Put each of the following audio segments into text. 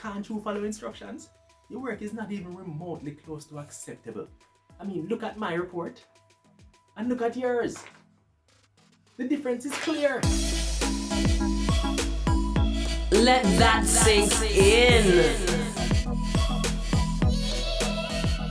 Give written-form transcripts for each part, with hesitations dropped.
Can't you follow instructions? Your work is not even remotely close to acceptable. I mean, look at my report and look at yours. The difference is clear. Let that sink in.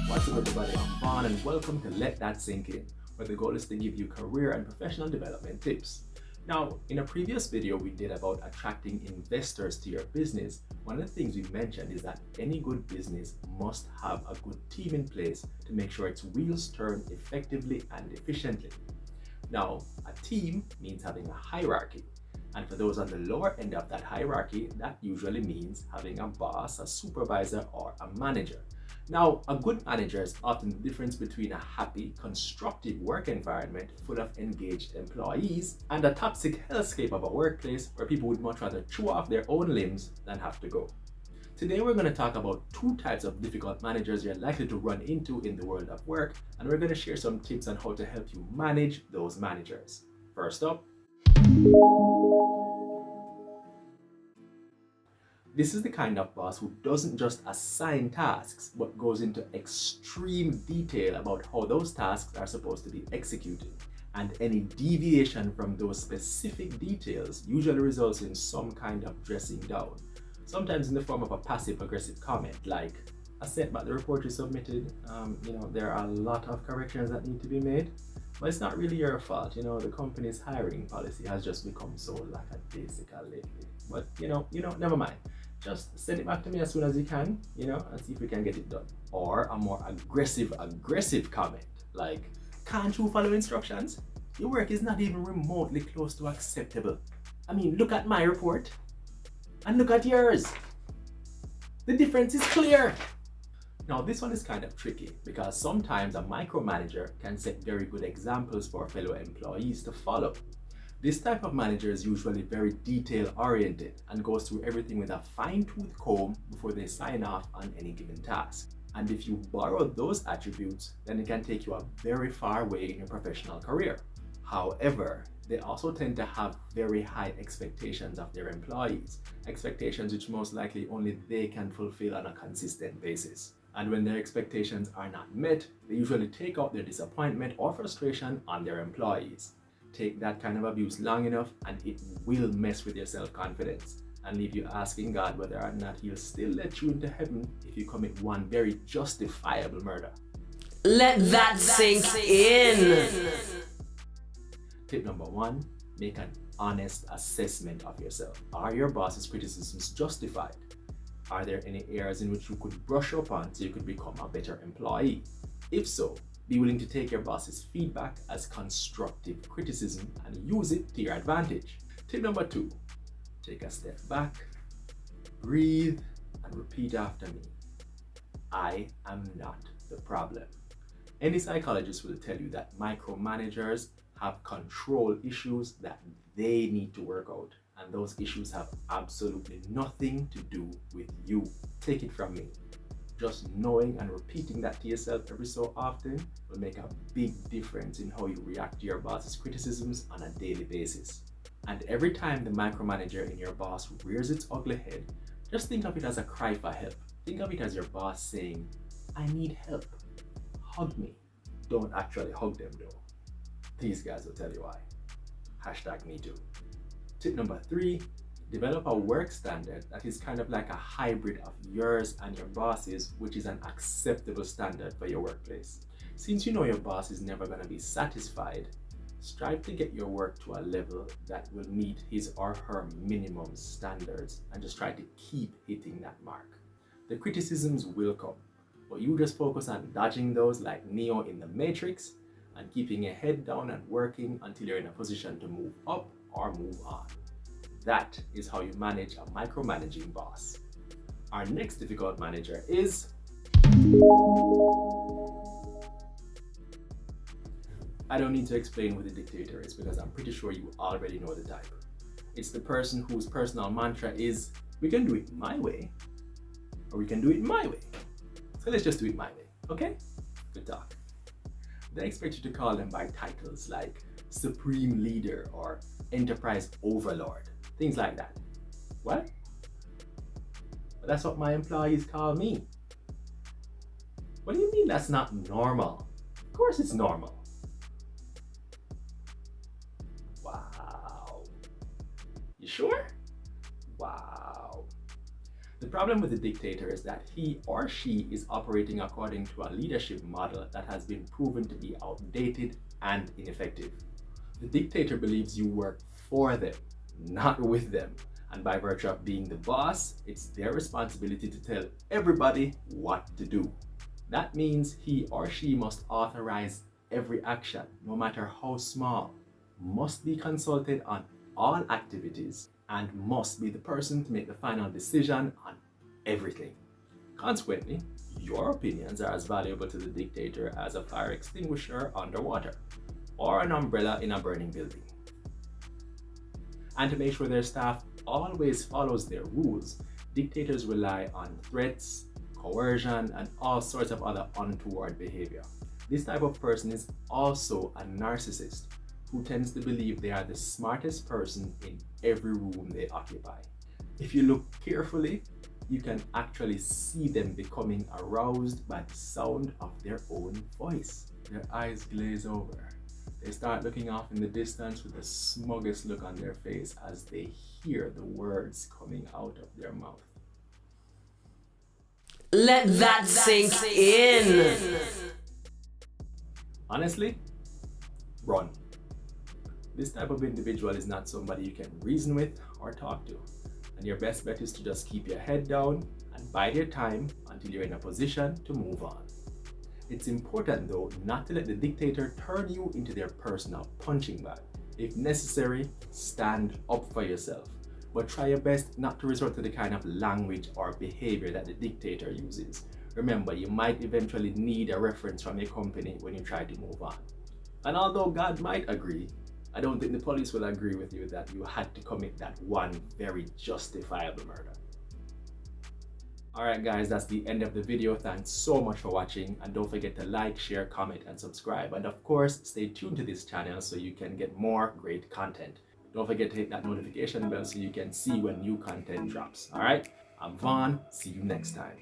What's up, everybody? I'm Vaughn and welcome to Let That Sink In, where the goal is to give you career and professional development tips. Now, in a previous video we did about attracting investors to your business, one of the things we mentioned is that any good business must have a good team in place to make sure its wheels turn effectively and efficiently. Now, a team means having a hierarchy. And for those on the lower end of that hierarchy, that usually means having a boss, a supervisor, or a manager. Now, a good manager is often the difference between a happy, constructive work environment full of engaged employees and a toxic hellscape of a workplace where people would much rather chew off their own limbs than have to go. Today, we're going to talk about two types of difficult managers you're likely to run into in the world of work, and we're going to share some tips on how to help you manage those managers. First up, this is the kind of boss who doesn't just assign tasks, but goes into extreme detail about how those tasks are supposed to be executed. And any deviation from those specific details usually results in some kind of dressing down. Sometimes in the form of a passive-aggressive comment like, I sent back the report you submitted, there are a lot of corrections that need to be made, but it's not really your fault. The company's hiring policy has just become so lackadaisical lately. But never mind. Just send it back to me as soon as you can, and see if we can get it done. Or a more aggressive comment like, can't you follow instructions? Your work is not even remotely close to acceptable. I mean, look at my report and look at yours. The difference is clear. Now, this one is kind of tricky because sometimes a micromanager can set very good examples for fellow employees to follow. This type of manager is usually very detail-oriented and goes through everything with a fine-tooth comb before they sign off on any given task. And if you borrow those attributes, then it can take you a very far way in your professional career. However, they also tend to have very high expectations of their employees, expectations which most likely only they can fulfill on a consistent basis. And when their expectations are not met, they usually take out their disappointment or frustration on their employees. Take that kind of abuse long enough and it will mess with your self-confidence and leave you asking God whether or not he'll still let you into heaven if you commit one very justifiable murder. Let that sink in. Tip number 1, make an honest assessment of yourself. Are your boss's criticisms justified? Are there any areas in which you could brush up on so you could become a better employee? If so, be willing to take your boss's feedback as constructive criticism and use it to your advantage. Tip number 2, take a step back, breathe, and repeat after me. I am not the problem. Any psychologist will tell you that micromanagers have control issues that they need to work out, and those issues have absolutely nothing to do with you. Take it from me. Just knowing and repeating that to yourself every so often will make a big difference in how you react to your boss's criticisms on a daily basis. And every time the micromanager in your boss rears its ugly head, just think of it as a cry for help. Think of it as your boss saying, I need help. Hug me. Don't actually hug them though. These guys will tell you why. #MeToo. Tip number 3, develop a work standard that is kind of like a hybrid of yours and your boss's, which is an acceptable standard for your workplace. Since you know your boss is never going to be satisfied, strive to get your work to a level that will meet his or her minimum standards and just try to keep hitting that mark. The criticisms will come, but you just focus on dodging those like Neo in the Matrix and keeping your head down and working until you're in a position to move up or move on. That is how you manage a micromanaging boss. Our next difficult manager is I don't need to explain who the dictator is because I'm pretty sure you already know the type. It's the person whose personal mantra is, we can do it my way, or we can do it my way. So let's just do it my way, okay? Good talk. They expect you to call them by titles like Supreme Leader or Enterprise Overlord, things like that. What? But that's what my employees call me. What do you mean that's not normal? Of course it's normal. Wow. You sure? Wow. The problem with the dictator is that he or she is operating according to a leadership model that has been proven to be outdated and ineffective. The dictator believes you work for them, not with them. And by virtue of being the boss, it's their responsibility to tell everybody what to do. That means he or she must authorize every action, no matter how small, must be consulted on all activities, and must be the person to make the final decision on everything. Consequently, your opinions are as valuable to the dictator as a fire extinguisher underwater, or an umbrella in a burning building. And to make sure their staff always follows their rules, dictators rely on threats, coercion, and all sorts of other untoward behavior. This type of person is also a narcissist who tends to believe they are the smartest person in every room they occupy. If you look carefully, you can actually see them becoming aroused by the sound of their own voice. Their eyes glaze over. They start looking off in the distance with the smuggest look on their face as they hear the words coming out of their mouth. Let that sink in. Honestly, run. This type of individual is not somebody you can reason with or talk to. And your best bet is to just keep your head down and bide your time until you're in a position to move on. It's important though not to let the dictator turn you into their personal punching bag. If necessary, stand up for yourself. But try your best not to resort to the kind of language or behavior that the dictator uses. Remember, you might eventually need a reference from your company when you try to move on. And although God might agree, I don't think the police will agree with you that you had to commit that one very justifiable murder. Alright guys, that's the end of the video. Thanks so much for watching, and don't forget to like, share, comment, and subscribe. And of course, stay tuned to this channel so you can get more great content. Don't forget to hit that notification bell so you can see when new content drops. Alright, I'm Vaughn. See you next time.